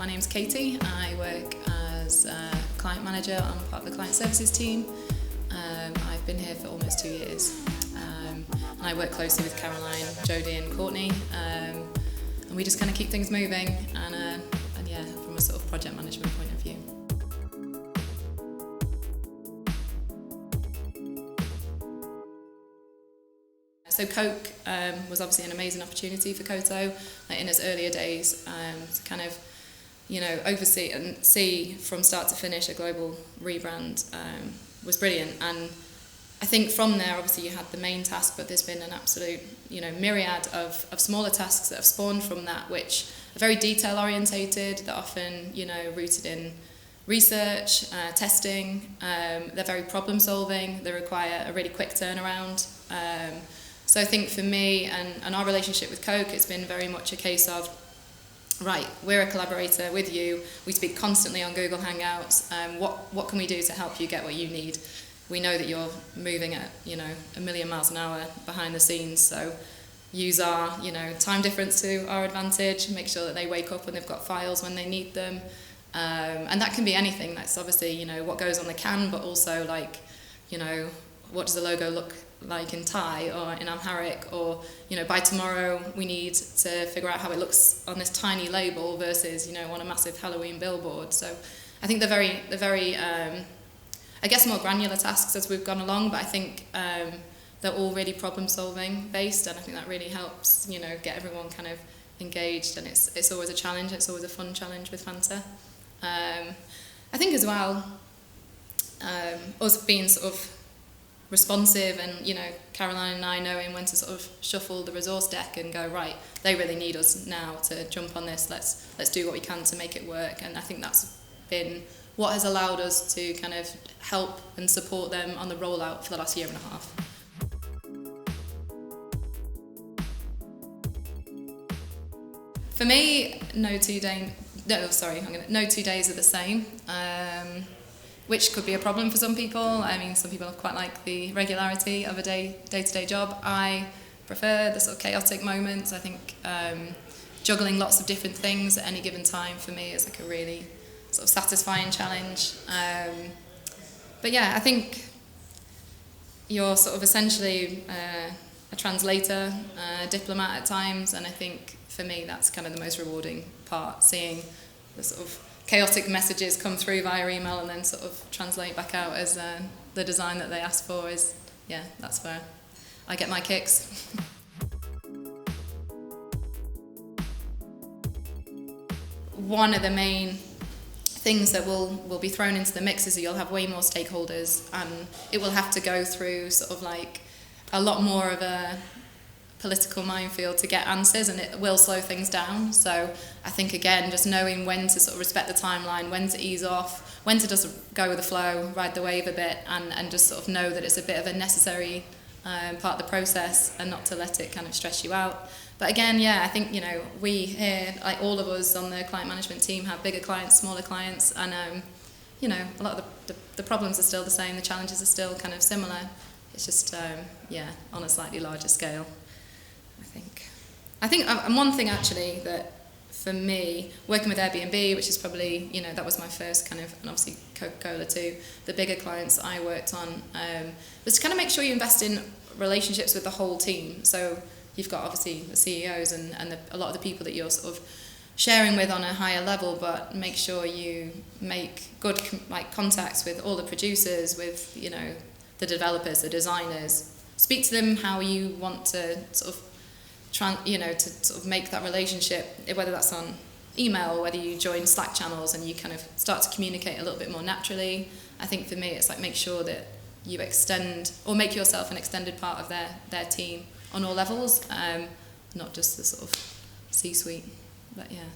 my name's Katie. I work as a client manager. I'm part of the client services team. I've been here for almost 2 years. And I work closely with Caroline, Jodie and Courtney. And we just kind of keep things moving and yeah, from a sort of project management point of view. So Coke was obviously an amazing opportunity for Koto, in its earlier days, to kind of, oversee and see from start to finish a global rebrand was brilliant. And I think from there, obviously you had the main task, but there's been an absolute, myriad of smaller tasks that have spawned from that, which are very detail orientated, that often, rooted in research, testing. They're very problem solving. They require a really quick turnaround. So I think for me and our relationship with Coke, it's been very much a case of, right, we're a collaborator with you. We speak constantly on Google Hangouts. What can we do to help you get what you need? We know that you're moving at, a million miles an hour behind the scenes. So use our, time difference to our advantage. Make sure that they wake up and they've got files when they need them. And that can be anything. That's obviously, what goes on the can, but also like, what does the logo look like in Thai or in Amharic, or by tomorrow we need to figure out how it looks on this tiny label versus on a massive Halloween billboard. So I think they're very I guess more granular tasks as we've gone along, but I think they're all really problem solving based, and I think that really helps get everyone kind of engaged, and it's always a challenge. It's always a fun challenge with FANTA. I think as well, us being sort of responsive and Caroline and I knowing when to sort of shuffle the resource deck and go, right, they really need us now to jump on this, let's do what we can to make it work. And I think that's been what has allowed us to kind of help and support them on the rollout for the last year and a half. For me, no 2 days are the same. Which could be a problem for some people. I mean, some people quite like the regularity of a day-to-day job. I prefer the sort of chaotic moments. I think juggling lots of different things at any given time for me is like a really sort of satisfying challenge. But yeah, I think you're sort of essentially a translator, a diplomat at times, and I think for me that's kind of the most rewarding part, seeing the sort of chaotic messages come through via email and then sort of translate back out as the design that they asked for is, yeah, that's where I get my kicks. One of the main things that will be thrown into the mix is that you'll have way more stakeholders, and it will have to go through sort of like a lot more of a political minefield to get answers, and it will slow things down. So I think again, just knowing when to sort of respect the timeline, when to ease off, when to just go with the flow, ride the wave a bit, and just sort of know that it's a bit of a necessary part of the process, and not to let it kind of stress you out. But again, yeah, I think we here, like all of us on the client management team, have bigger clients, smaller clients, and a lot of the problems are still the same, the challenges are still kind of similar. It's just on a slightly larger scale. I think one thing actually that for me, working with Airbnb, which is probably, that was my first kind of, and obviously Coca-Cola too, the bigger clients I worked on, was to kind of make sure you invest in relationships with the whole team. So you've got obviously the CEOs and a lot of the people that you're sort of sharing with on a higher level, but make sure you make good contacts with all the producers, with, the developers, the designers. Speak to them how you want to sort of to sort of make that relationship, whether that's on email or whether you join Slack channels and you kind of start to communicate a little bit more naturally. I think for me it's like make sure that you extend or make yourself an extended part of their team on all levels, not just the sort of C-suite, but yeah.